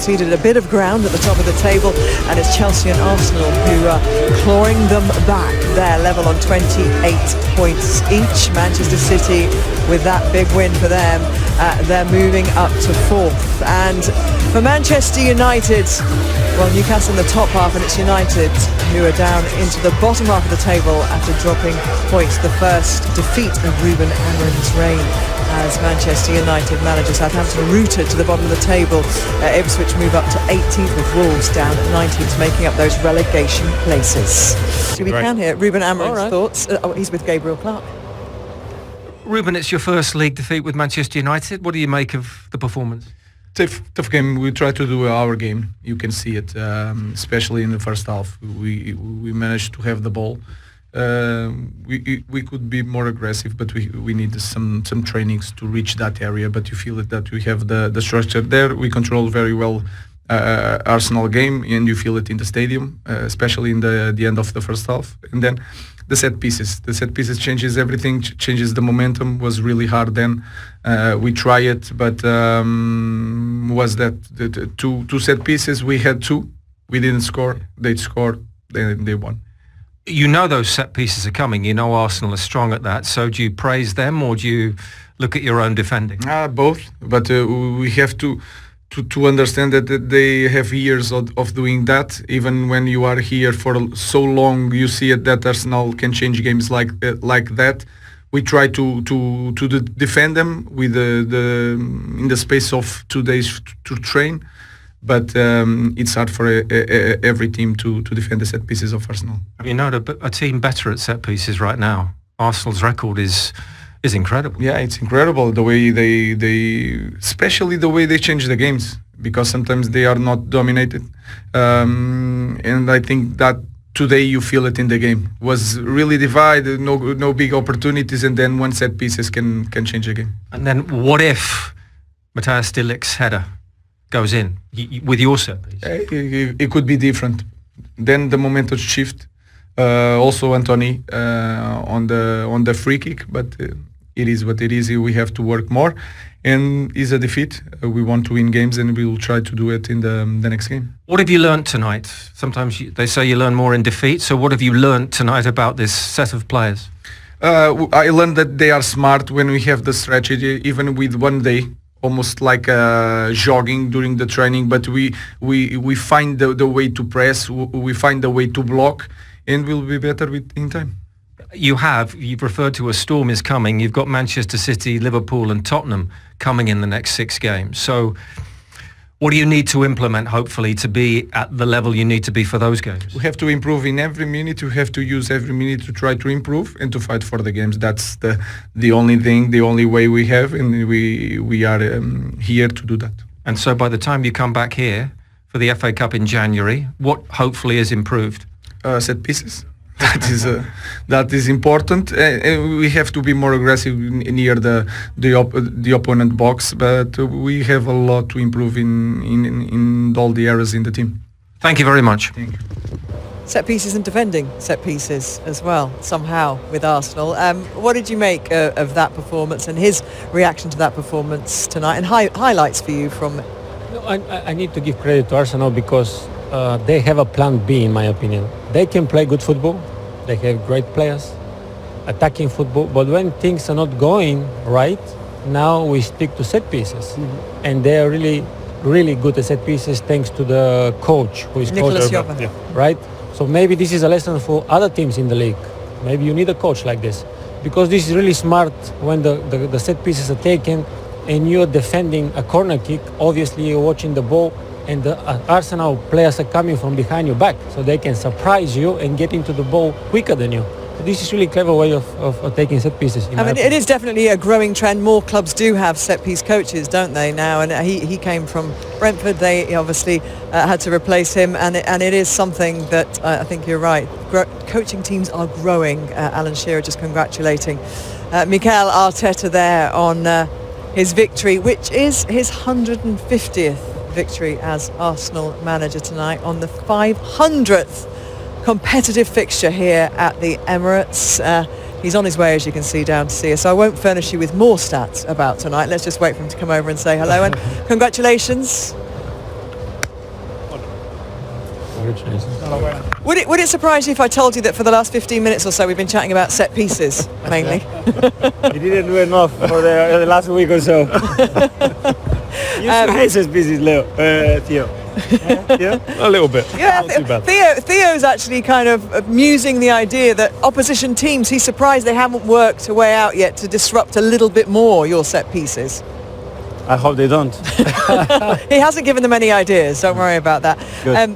ceded a bit of ground at the top of the table, and it's Chelsea and Arsenal who are clawing them back. They're level on 28 points each. Manchester City, with that big win for them, they're moving up to fourth. And for Manchester United, well, Newcastle in the top half, and it's United who are down into the bottom half of the table after dropping points. The first defeat of Ruben Amorim's reign as Manchester United manager. Southampton rooted to the bottom of the table. Ipswich move up to 18th with Wolves down at 19th, making up those relegation places. So we can hear Ruben Amorim's thoughts. He's with Gabriel Clark. Ruben, it's your first league defeat with Manchester United. What do you make of the performance? Tough game. We try to do our game. You can see it, especially in the first half. We managed to have the ball. We could be more aggressive, but we need some trainings to reach that area. But you feel that we have the structure there. We control very well Arsenal game, and you feel it in the stadium, especially in the end of the first half. And then the set pieces changes everything, changes the momentum. Was really hard then. We try it, but was that the two set pieces? We had two. We didn't score. They scored. They won. You know those set pieces are coming. You know Arsenal are strong at that. So do you praise them, or do you look at your own defending? Both. But we have to understand that they have years of doing that. Even when you are here for so long, you see it that Arsenal can change games like that. We try to defend them with in the space of 2 days to train. But it's hard for every team to defend the set pieces of Arsenal. You know, a team better at set pieces right now. Arsenal's record is incredible. Yeah, it's incredible the way they especially the way they change the games, because sometimes they are not dominated. And I think that today you feel it in the game. Was really divided, no big opportunities, and then one set pieces can change the game. And then what if Matthias de Ligt's header goes in with your set piece? It could be different. Then the momentum shift. Also Anthony on the free kick, but it is what it is. We have to work more, and it's a defeat. We want to win games, and we will try to do it in the next game. What have you learnt tonight? Sometimes they say you learn more in defeat. So what have you learnt tonight about this set of players? I learned that they are smart when we have the strategy, even with 1 day. Almost like jogging during the training, but we find the way to press, we find the way to block, and we'll be better in time. You've referred to a storm is coming. You've got Manchester City, Liverpool and Tottenham coming in the next 6 games. So what do you need to implement, hopefully, to be at the level you need to be for those games? We have to improve in every minute. We have to use every minute to try to improve and to fight for the games. That's the only thing, the only way we have, and we are here to do that. And so by the time you come back here for the FA Cup in January, what hopefully is improved? Set pieces. That is important. We have to be more aggressive near the opponent box, but we have a lot to improve in all the areas in the team. Thank you very much. Thank you. Set pieces and defending set pieces as well, somehow, with Arsenal. What did you make of that performance and his reaction to that performance tonight, and highlights for you from it? No, I need to give credit to Arsenal because they have a plan B, in my opinion. They can play good football. They have great players, attacking football. But when things are not going right, now we stick to set pieces. Mm-hmm. And they are really, really good at set pieces thanks to the coach, who is Nicolas coach, Jovan. right? So maybe this is a lesson for other teams in the league. Maybe you need a coach like this, because this is really smart when the set pieces are taken and you're defending a corner kick. Obviously, you're watching the ball, and the Arsenal players are coming from behind your back, so they can surprise you and get into the ball quicker than you. So this is really clever way of taking set pieces. I mean, it is definitely a growing trend. More clubs do have set-piece coaches, don't they, now? And he came from Brentford. They obviously had to replace him, and it is something that I think you're right. Coaching teams are growing. Alan Shearer just congratulating Mikel Arteta there on his victory, which is his 150th victory as Arsenal manager tonight, on the 500th competitive fixture here at the Emirates. He's on his way, as you can see, down to see us. So I won't furnish you with more stats about tonight. Let's just wait for him to come over and say hello. And congratulations. Congratulations. Would it surprise you if I told you that for the last 15 minutes or so we've been chatting about set pieces mainly? You didn't do enough for the last week or so. You hate set pieces, Leo. Theo. Yeah, a little bit. Yeah, Not too bad. Theo's actually kind of musing the idea that opposition teams, he's surprised they haven't worked a way out yet to disrupt a little bit more your set pieces. I hope they don't. He hasn't given them any ideas, don't worry about that.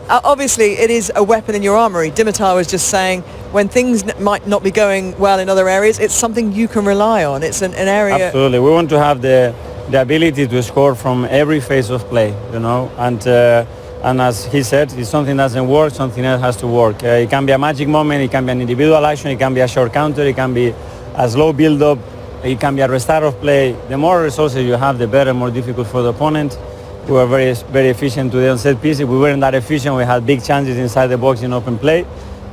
Obviously, it is a weapon in your armoury. Dimitar was just saying when things might not be going well in other areas, it's something you can rely on. It's an area... Absolutely. We want to have the ability to score from every phase of play, you know, and as he said, if something doesn't work, something else has to work. It can be a magic moment, it can be an individual action, it can be a short counter, it can be a slow build-up, it can be a restart of play. The more resources you have, the better, more difficult for the opponent. We were very, very efficient today on set pieces. We weren't that efficient. We had big chances inside the box in open play.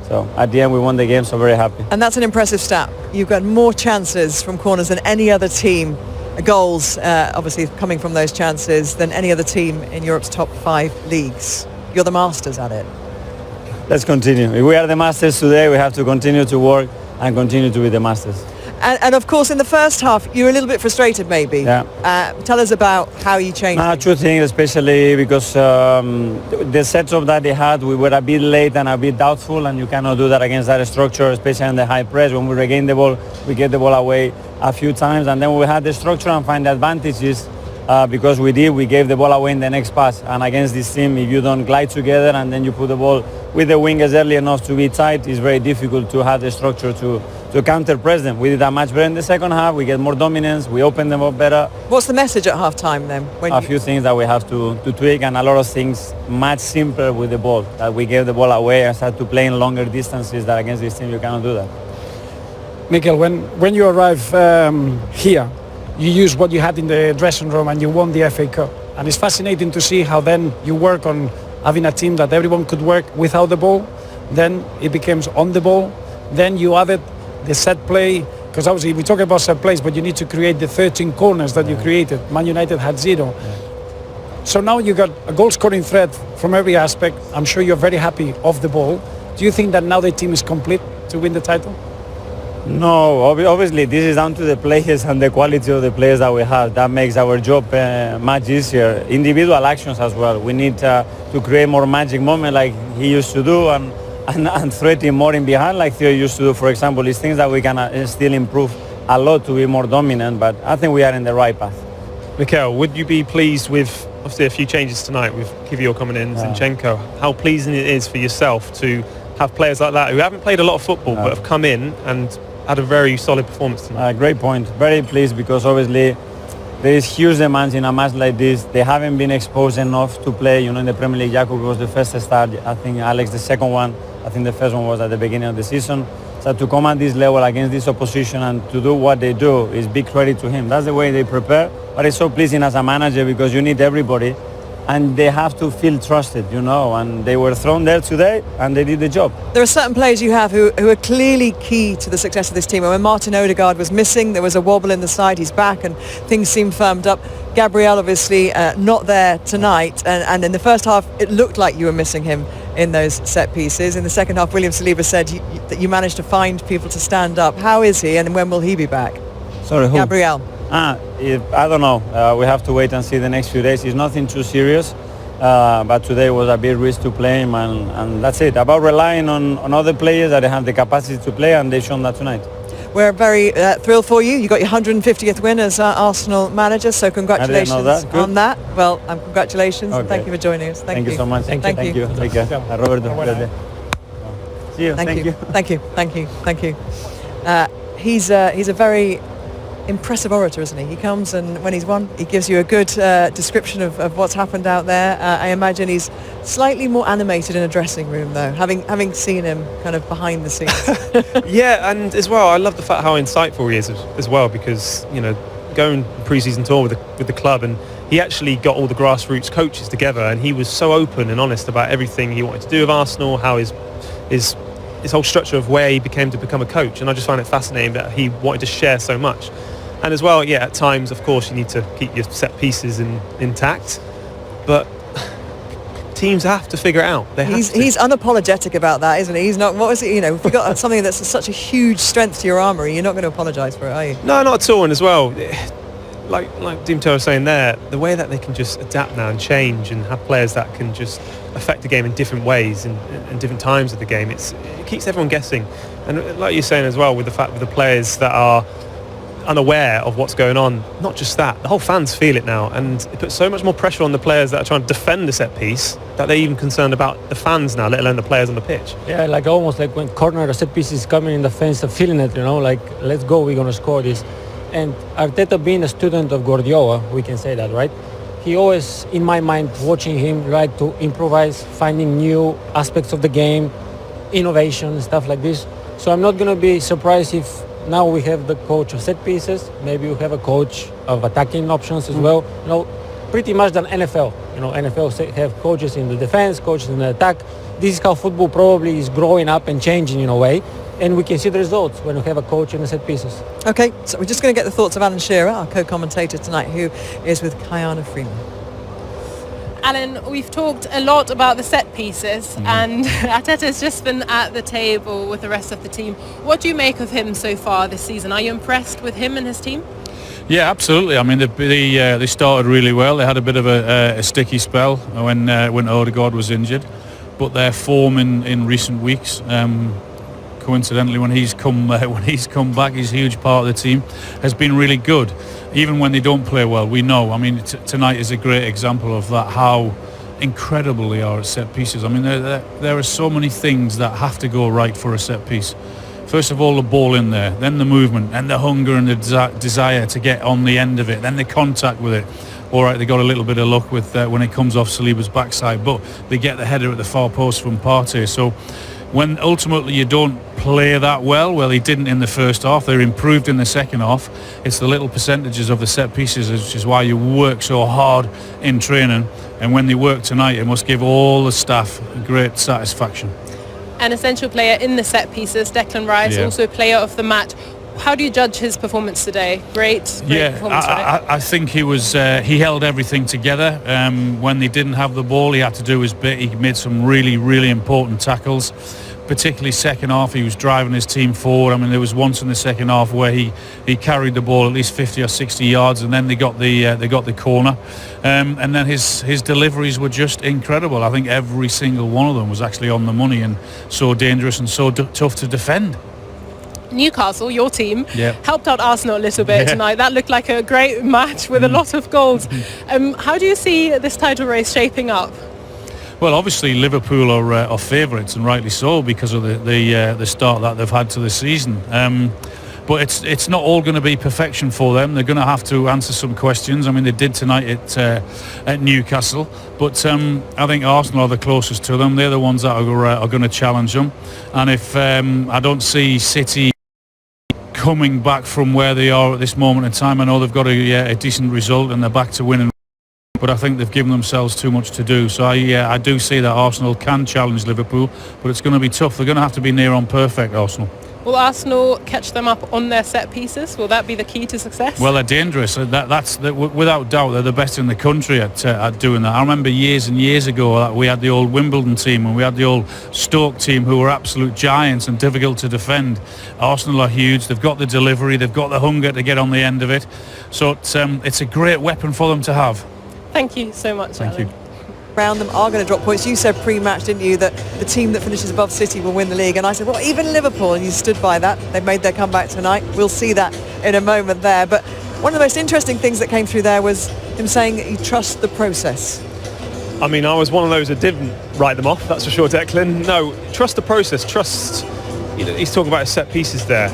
So at the end, we won the game, so very happy. And that's an impressive stat. You've got more chances from corners than any other team. Goals, obviously, coming from those chances than any other team in Europe's top 5 leagues. You're the masters at it. Let's continue. If we are the masters today, we have to continue to work and continue to be the masters. And of course, in the first half, you were a little bit frustrated, maybe. Yeah. Tell us about how you changed. Two things, especially because the setup that they had, we were a bit late and a bit doubtful, and you cannot do that against that structure, especially in the high press. When we regain the ball, we get the ball away a few times, and then we had the structure and find the advantages because we gave the ball away in the next pass. And against this team, if you don't glide together and then you put the ball with the wingers early enough to be tight, it's very difficult to have the structure to counter press them. We did that much better in the second half. We get more dominance. We open them up better. What's the message at half time then? A few things that we have to tweak, and a lot of things much simpler with the ball. That we gave the ball away and start to play in longer distances. That against this team you cannot do that. Mikel, when you arrive here, you use what you had in the dressing room and you won the FA Cup. And it's fascinating to see how then you work on having a team that everyone could work without the ball. Then it becomes on the ball. Then you added the set play, because obviously we talk about set plays, but you need to create the 13 corners that you created. Man United had 0. So now you got a goal scoring threat from every aspect. I'm sure you're very happy off the ball. Do you think that now the team is complete to win the title? No, obviously this is down to the players and the quality of the players that we have. That makes our job much easier. Individual actions as well. We need to create more magic moment like he used to do, and threaten more in behind like Theo used to do. For example, it's things that we can still improve a lot to be more dominant, but I think we are in the right path. Mikel, would you be pleased with obviously a few changes tonight with Kivior coming in, Zinchenko? How pleasing it is for yourself to have players like that who haven't played a lot of football but have come in and had a very solid performance tonight? Great point. Very pleased because obviously there is huge demands in a match like this. They haven't been exposed enough to play. You know, in the Premier League, Jakub was the first start. I think Alex the second one. I think the first one was at the beginning of the season. So to come at this level against this opposition and to do what they do is big credit to him. That's the way they prepare. But it's so pleasing as a manager because you need everybody and they have to feel trusted, you know, and they were thrown there today and they did the job. There are certain players you have who are clearly key to the success of this team. And when Martin Odegaard was missing, there was a wobble in the side. He's back and things seem firmed up. Gabriel obviously not there tonight, and in the first half it looked like you were missing him in those set pieces. In the second half, William Saliba said that you managed to find people to stand up. How is he and when will he be back? Sorry, who? Gabriel. I don't know. We have to wait and see the next few days. It's nothing too serious, but today was a big risk to play him, and that's it. About relying on other players that have the capacity to play, and they've shown that tonight. We're very thrilled for you. You got your 150th win as Arsenal manager, so congratulations on that. Well, congratulations, and thank you for joining us. Thank you so much. Thank you. Take care. Roberto. See you. Thank you. He's a very impressive orator, isn't he? He comes and when he's won, he gives you a good description of what's happened out there. I imagine he's slightly more animated in a dressing room, though, having seen him kind of behind the scenes. Yeah, and as well, I love the fact how insightful he is as well, because, you know, going pre-season tour with the club, and he actually got all the grassroots coaches together, and he was so open and honest about everything he wanted to do with Arsenal, how his whole structure of where he became to become a coach, and I just find it fascinating that he wanted to share so much. And as well, yeah, at times, of course, you need to keep your set pieces intact. But teams have to figure it out. He's unapologetic about that, isn't he? He's not. What is it? You know, if you've got something that's such a huge strength to your armoury, you're not going to apologise for it, are you? No, not at all. And as well, like Dimto was saying there, the way that they can just adapt now and change and have players that can just affect the game in different ways and different times of the game, it keeps everyone guessing. And like you're saying as well, with the fact with the players that are unaware of what's going on, not just that, the whole fans feel it now, and it puts so much more pressure on the players that are trying to defend the set piece that they're even concerned about the fans now, let alone the players on the pitch. Yeah, like almost like when corner or set piece is coming in the fence, feeling it, you know, like let's go, we're going to score this. And Arteta, being a student of Guardiola, we can say that, right? He always, in my mind, watching him, like to improvise, finding new aspects of the game, innovation, stuff like this. So I'm not going to be surprised if now we have the coach of set pieces, maybe we have a coach of attacking options as well. You know, pretty much than NFL. You know, NFL have coaches in the defense, coaches in the attack. This is how football probably is growing up and changing in a way. And we can see the results when we have a coach in the set pieces. Okay, so we're just going to get the thoughts of Alan Shearer, our co-commentator tonight, who is with Kayana Freeman. Alan, we've talked a lot about the set pieces, and Arteta's just been at the table with the rest of the team. What do you make of him so far this season? Are you impressed with him and his team? Yeah, absolutely. I mean, they started really well. They had a bit of a sticky spell when Odegaard was injured, but their form in recent weeks, coincidentally, when he's come back, he's a huge part of the team, has been really good. Even when they don't play well, we know. I mean, tonight is a great example of that, how incredible they are at set pieces. I mean, there are so many things that have to go right for a set piece. First of all, the ball in there, then the movement, and the hunger and the desire to get on the end of it, then the contact with it. All right, they got a little bit of luck with when it comes off Saliba's backside, but they get the header at the far post from Partey. So when ultimately you don't play that well they didn't in the first half, they're improved in the second half. It's the little percentages of the set pieces, which is why you work so hard in training, and when they work tonight, it must give all the staff great satisfaction. An essential player in the set pieces, Declan Rice, also player of the match. How do you judge his performance today? Great performance today. I think he held everything together. When they didn't have the ball, he had to do his bit. He made some really, really important tackles. Particularly second half, he was driving his team forward. I mean, there was once in the second half where he carried the ball at least 50 or 60 yards, and then they got the corner, and then his deliveries were just incredible. I think every single one of them was actually on the money and so dangerous and so tough to defend. Newcastle, your team, helped out Arsenal a little bit tonight. That looked like a great match with a lot of goals. How do you see this title race shaping up? Well, obviously Liverpool are favourites, and rightly so, because of the start that they've had to the season. But it's not all going to be perfection for them. They're going to have to answer some questions. I mean, they did tonight at Newcastle, but I think Arsenal are the closest to them. They're the ones that are going to challenge them. And if I don't see City coming back from where they are at this moment in time, I know they've got a decent result and they're back to winning, but I think they've given themselves too much to do. So I do see that Arsenal can challenge Liverpool, but it's going to be tough. They're going to have to be near on perfect, Arsenal. Will Arsenal catch them up on their set pieces? Will that be the key to success? Well, they're dangerous. That's without doubt, they're the best in the country at doing that. I remember years and years ago that we had the old Wimbledon team and we had the old Stoke team who were absolute giants and difficult to defend. Arsenal are huge. They've got the delivery. They've got the hunger to get on the end of it. So it's a great weapon for them to have. Thank you so much, Thank Alan. you. Around them are going to drop points. You said pre-match, didn't you, that the team that finishes above City will win the league, and I said, well, even Liverpool, and you stood by that. They made their comeback tonight. We'll see that in a moment there. But one of the most interesting things that came through there was him saying he trusts the process. I mean, I was one of those that didn't write them off, that's for sure, Declan. No, trust the process, trust, he's talking about his set pieces there.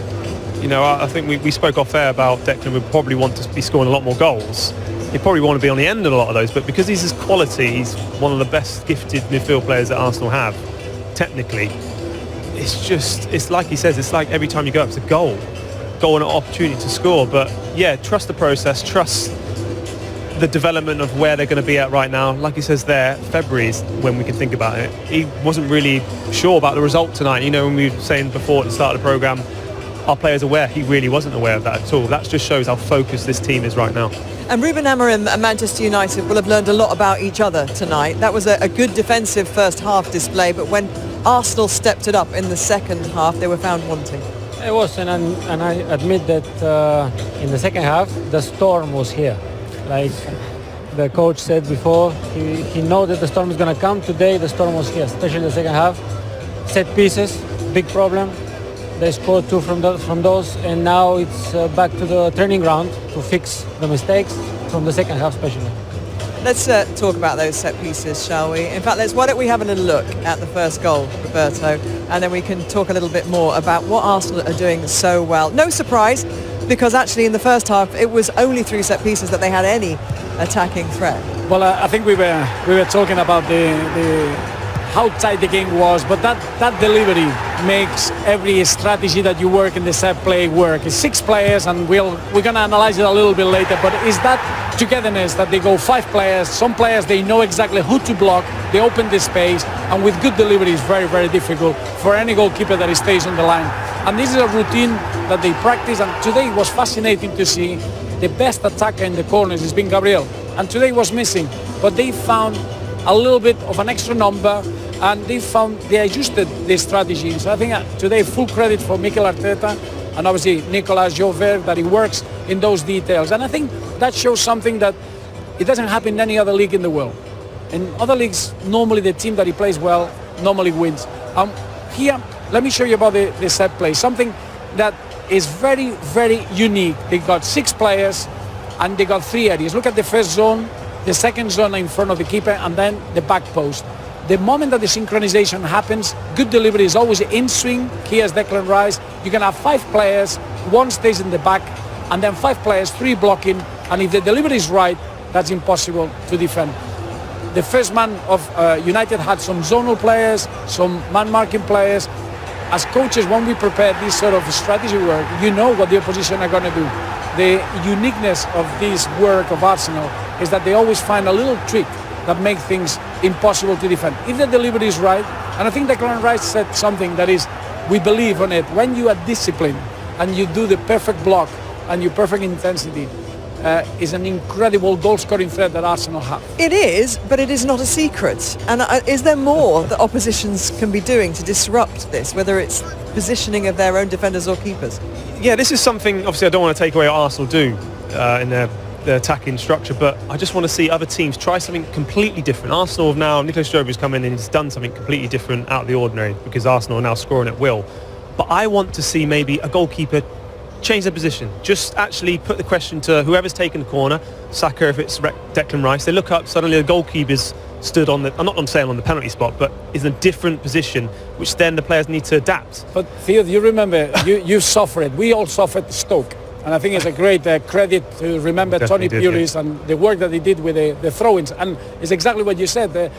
I think we spoke off air about Declan would probably want to be scoring a lot more goals. He probably want to be on the end of a lot of those, but because he's his quality, he's one of the best gifted midfield players that Arsenal have, technically. It's like he says, it's like every time you go up, it's a goal and an opportunity to score. But yeah, trust the process, trust the development of where they're going to be at right now. Like he says there, February is when we can think about it. He wasn't really sure about the result tonight. When we were saying before at the start of the programme, our players aware, he really wasn't aware of that at all. That just shows how focused this team is right now. And Ruben Amorim and Manchester United will have learned a lot about each other tonight. That was a good defensive first half display, but when Arsenal stepped it up in the second half, they were found wanting. It was, and I admit that in the second half, the storm was here. Like the coach said before, he know that the storm is going to come. Today, the storm was here, especially in the second half. Set pieces, big problem. They scored 2 from those, and now it's back to the training ground to fix the mistakes from the second half, especially. Let's talk about those set pieces, shall we? In fact, why don't we have a little look at the first goal, Roberto, and then we can talk a little bit more about what Arsenal are doing so well. No surprise, because actually in the first half, it was only through set pieces that they had any attacking threat. Well, I think we were talking about the how tight the game was, but that delivery makes every strategy that you work in the set play work. It's 6 players, and we're going to analyze it a little bit later, but is that togetherness that they go 5 players, some players they know exactly who to block, they open the space, and with good delivery it's very, very difficult for any goalkeeper that stays on the line. And this is a routine that they practice, and today it was fascinating to see the best attacker in the corners has been Gabriel, and today was missing, but they found a little bit of an extra number, and they adjusted their strategy. So I think today full credit for Mikel Arteta and obviously Nicolas Jover that he works in those details. And I think that shows something that it doesn't happen in any other league in the world. In other leagues, normally the team that he plays well normally wins. Here, let me show you about the set play. Something that is very, very unique. They got 6 players and they got 3 areas. Look at the first zone, the second zone in front of the keeper, and then the back post. The moment that the synchronization happens, good delivery is always in swing. Here's Declan Rice. You can have 5 players, 1 stays in the back, and then 5 players, 3 blocking. And if the delivery is right, that's impossible to defend. The first man of United had some zonal players, some man-marking players. As coaches, when we prepare this sort of strategy work, you know what the opposition are going to do. The uniqueness of this work of Arsenal is that they always find a little trick that make things impossible to defend. If the delivery is right, and I think Declan Rice said something that is, we believe on it, when you are disciplined and you do the perfect block and your perfect intensity, is an incredible goal-scoring threat that Arsenal have. It is, but it is not a secret. And is there more that oppositions can be doing to disrupt this, whether it's positioning of their own defenders or keepers? Yeah, this is something, obviously I don't want to take away what Arsenal do in their attacking structure, but I just want to see other teams try something completely different. Arsenal have now, Nicolas Jover's come in and he's done something completely different out of the ordinary because Arsenal are now scoring at will. But I want to see maybe a goalkeeper change their position. Just actually put the question to whoever's taken the corner, Saka if it's Declan Rice, they look up, suddenly the goalkeeper's stood on the, I'm not saying on the penalty spot, but is in a different position, which then the players need to adapt. But Theo, you remember, you suffered, we all suffered Stoke. And I think it's a great credit to remember Tony Pulis and the work that he did with the throw-ins. And it's exactly what you said.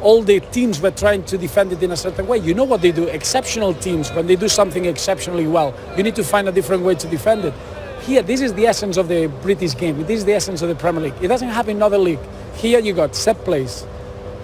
All the teams were trying to defend it in a certain way. You know what they do? Exceptional teams, when they do something exceptionally well, you need to find a different way to defend it. Here, this is the essence of the British game. This is the essence of the Premier League. It doesn't happen in other league. Here you got set plays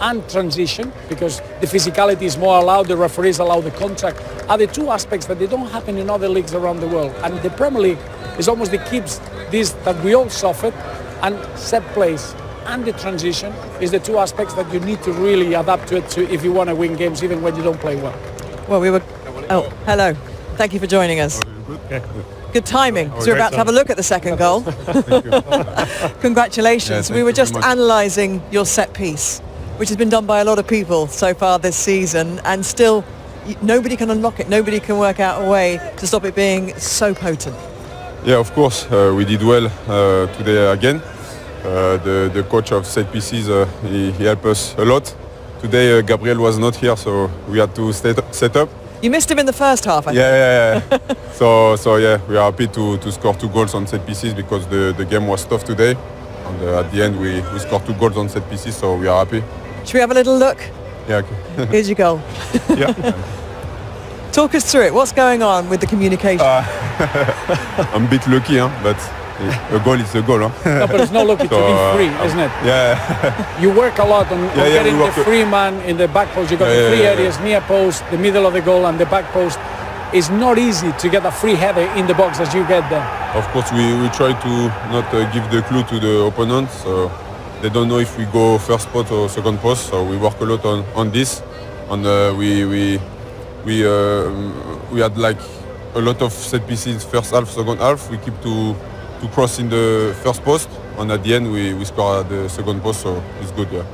and transition, because the physicality is more allowed, the referees allow the contact, are the 2 aspects that they don't happen in other leagues around the world. And the Premier League is almost the keeps this that we all suffered, and set plays and the transition is the 2 aspects that you need to really adapt to it to if you want to win games even when you don't play well. Well, hello. Thank you for joining us. Good timing, because we're about to have a look at the second goal. Congratulations. Yeah, we were just very much. analysing your set piece, which has been done by a lot of people so far this season, and still nobody can unlock it. Nobody can work out a way to stop it being so potent. Yeah, of course, we did well today again. The coach of set pieces, he helped us a lot. Today Gabriel was not here, so we had to set up. You missed him in the first half, I think. Yeah. so yeah, we are happy to score 2 goals on set pieces because the game was tough today. And at the end we scored 2 goals on set pieces, so we are happy. Should we have a little look? Yeah. Okay. Here's your goal. Yeah. Talk us through it. What's going on with the communication? I'm a bit lucky, but a goal is a goal. No, but it's not lucky to be free, isn't it? Yeah. You work a lot on getting the free man in the back post. You got the 3 areas, near post, the middle of the goal and the back post. it's not easy to get a free header in the box as you get there. Of course, we try to not give the clue to the opponent, so they don't know if we go first post or second post. So we work a lot on this, and we had like a lot of set pieces first half, second half. We keep to cross in the first post, and at the end we score at the second post, so it's good. Yeah.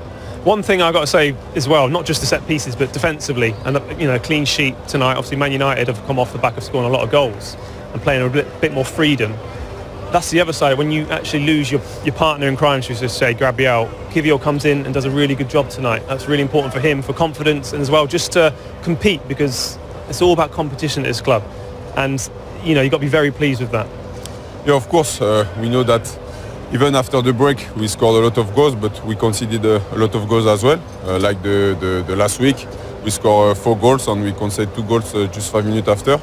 One thing I've got to say as well, not just the set pieces, but defensively, and a clean sheet tonight. Obviously, Man United have come off the back of scoring a lot of goals and playing a bit more freedom. That's the other side. When you actually lose your partner in crime, should we say, Gabriel, Kivior comes in and does a really good job tonight. That's really important for him, for confidence, and as well just to compete, because it's all about competition at this club. And, you've got to be very pleased with that. Yeah, of course. We know that even after the break, we scored a lot of goals, but we conceded a lot of goals as well. Like the last week, we scored 4 goals and we conceded 2 goals just 5 minutes after.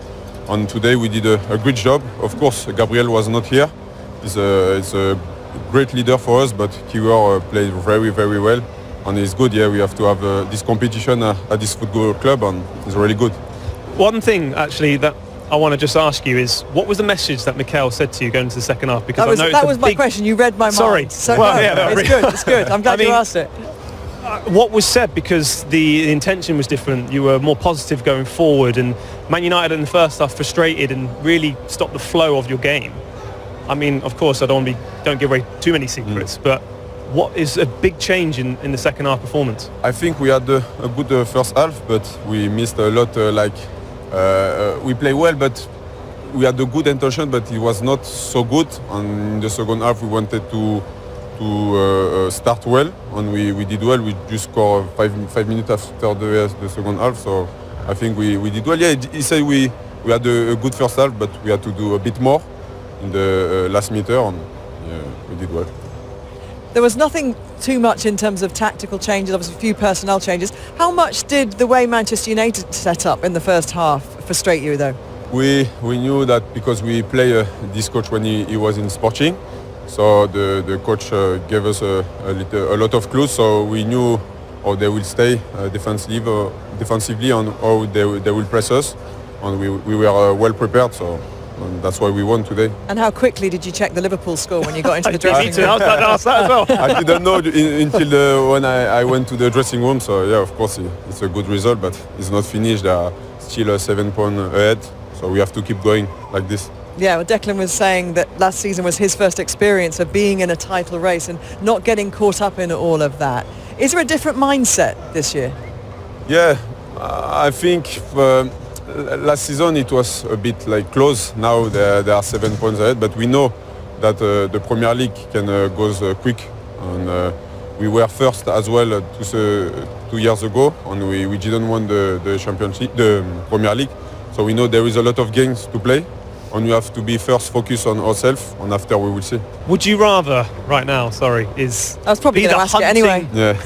And today we did a great job. Of course, Gabriel was not here. He's a great leader for us, but Kiwior played very, very well. And it's good, we have to have this competition at this football club, and it's really good. One thing, actually, that I want to just ask you is, what was the message that Mikel said to you going into the second half? Because that was my question. You read my mind. Sorry. So it's good. I'm glad you asked it. What was said, because the intention was different. You were more positive going forward, and Man United in the first half frustrated and really stopped the flow of your game. I mean, of course, don't give away too many secrets, but what is a big change in the second half performance? I think we had a good first half, but we missed a lot. We play well, but we had a good intention, but it was not so good. And in the second half, we wanted to start well, and we did well. We just scored 5 minutes after the second half, so I think we did well. Yeah, he said we had a good first half, but we had to do a bit more in the last meter, and we did well. There was nothing too much in terms of tactical changes, obviously a few personnel changes. How much did the way Manchester United set up in the first half frustrate you, though? We knew that because we play this coach when he was in Sporting, so the coach gave us a lot of clues, so we knew how they will stay defensively and how they will press us, and we were well prepared, so and that's why we won today. And how quickly did you check the Liverpool score when you got into the dressing room? I was about to ask that as well. I didn't know until when I went to the dressing room, so yeah, of course it's a good result, but it's not finished. They are still 7 points ahead, so we have to keep going like this. Yeah, well, Declan was saying that last season was his first experience of being in a title race and not getting caught up in all of that. Is there a different mindset this year? Yeah, I think last season it was a bit close. Now they are 7 points ahead, but we know that the Premier League can goes quick, and we were first as well 2 years ago, and we didn't win the championship, the Premier League. So we know there is a lot of games to play, and we have to be first focused on ourselves, and after we will see. Would you rather, right now, I was probably going to ask it anyway. Yeah.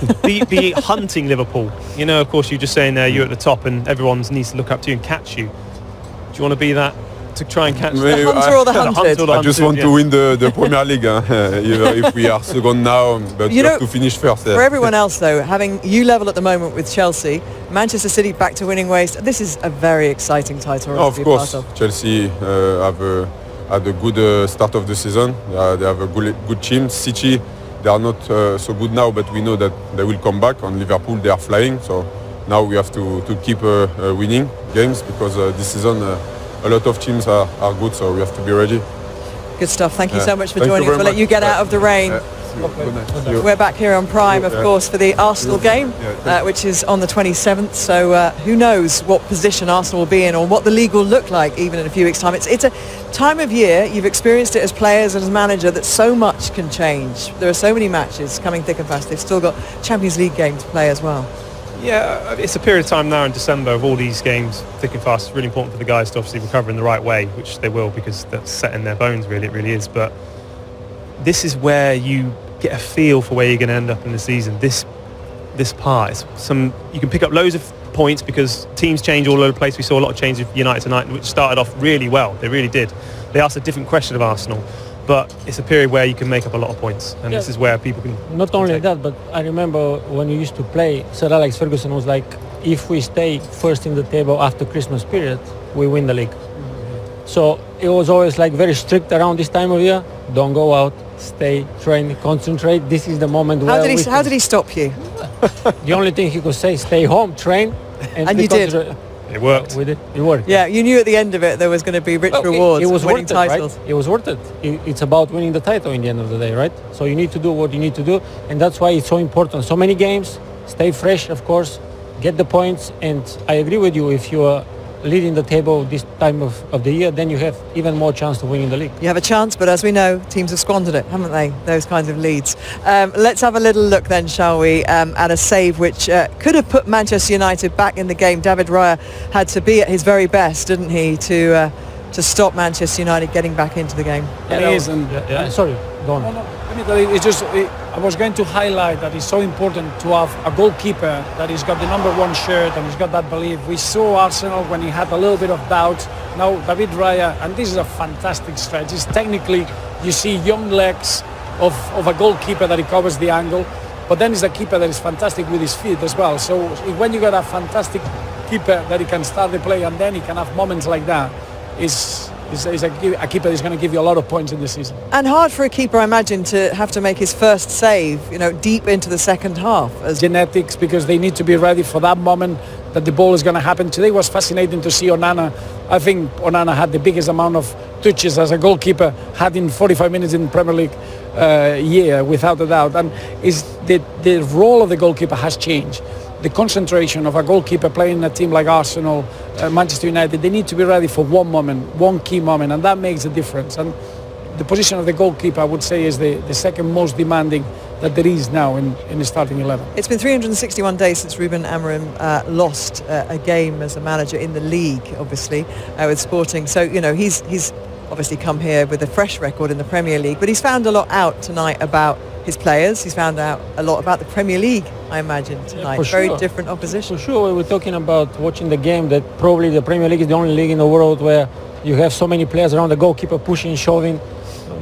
be hunting Liverpool? Of course, you're just saying there you're at the top and everyone needs to look up to you and catch you. Do you want to be that, to try and catch the hunter or the hunted? I just want to win the Premier League, if we are second now, but you have to finish first. Yeah. For everyone else, though, having you level at the moment with Chelsea, Manchester City back to winning ways, this is a very exciting title. Of course, Chelsea had a good start of the season. They have a good team. City, they are not so good now, but we know that they will come back. On Liverpool, they are flying. So now we have to keep winning games, because this season a lot of teams are good, so we have to be ready. Good stuff. Thank you so much for joining us. We'll let you get out of the rain. We're back here on Prime, of course, for the Arsenal game, which is on the 27th. So who knows what position Arsenal will be in, or what the league will look like even in a few weeks' time. It's a time of year, you've experienced it as players and as manager, that so much can change. There are so many matches coming thick and fast. They've still got Champions League games to play as well. Yeah, it's a period of time now in December of all these games thick and fast. It's really important for the guys to obviously recover in the right way, which they will, because that's set in their bones, really. It really is. But this is where you get a feel for where you're going to end up in the season. This part, you can pick up loads of points because teams change all over the place. We saw a lot of changes with United tonight, which started off really well. They really did. They asked a different question of Arsenal, but it's a period where you can make up a lot of points, and this is where people can. Not only that, but I remember when you used to play, Sir Alex Ferguson was like, if we stay first in the table after Christmas period, we win the league. So it was always like very strict around this time of year. Don't go out, stay, train, concentrate. This is the moment where How did he stop you? the only thing he could say, stay home, train, And you did. It worked. We did. It worked. Yeah, you knew at the end of it there was going to be rich rewards, it was winning worth it, titles. right? It was worth it. It's about winning the title in the end of the day, right? So you need to do what you need to do, and that's why it's so important. So many games, stay fresh, of course, get the points, and I agree with you. If you are leading the table this time of the year, then you have even more chance to win in the league. You have a chance, but as we know, teams have squandered it, haven't they? Those kinds of leads. Let's have a little look then, shall we, at a save which could have put Manchester United back in the game. David Raya had to be at his very best, didn't he, to stop Manchester United getting back into the game. Sorry, go on. It's just, I was going to highlight that it's so important to have a goalkeeper that has got the number 1 shirt and he's got that belief. We saw Arsenal when he had a little bit of doubt. Now David Raya, and this is a fantastic stretch. It's technically, you see young legs of a goalkeeper that he covers the angle, but then he's a keeper that is fantastic with his feet as well. So when you got a fantastic keeper that he can start the play and then he can have moments like that, is a keeper that's going to give you a lot of points in the season. And hard for a keeper, I imagine, to have to make his first save, deep into the second half. Genetics, because they need to be ready for that moment that the ball is going to happen. Today was fascinating to see Onana. I think Onana had the biggest amount of touches as a goalkeeper had in 45 minutes in Premier League year, without a doubt. And the role of the goalkeeper has changed. The concentration of a goalkeeper playing in a team like Arsenal, Manchester United, they need to be ready for one moment, one key moment, and that makes a difference. And the position of the goalkeeper, I would say, is the second most demanding that there is now in the starting 11. It's been 361 days since Ruben Amorim lost a game as a manager in the league, obviously, with Sporting. So, he's obviously come here with a fresh record in the Premier League, but he's found a lot out tonight about his players. He's found out a lot about the Premier League, I imagine, tonight. For Very sure. different opposition. For sure, we're talking about watching the game that probably the Premier League is the only league in the world where you have so many players around the goalkeeper pushing, shoving,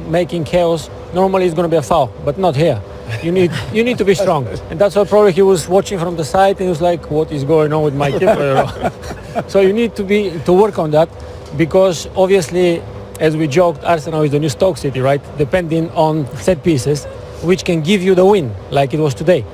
making chaos. Normally it's going to be a foul, but not here. You need to be strong. And that's why probably he was watching from the side and he was like, what is going on with my keeper? So you need to work on that, because obviously, as we joked, Arsenal is the new Stoke City, right? Depending on set pieces, which can give you the win, like it was today.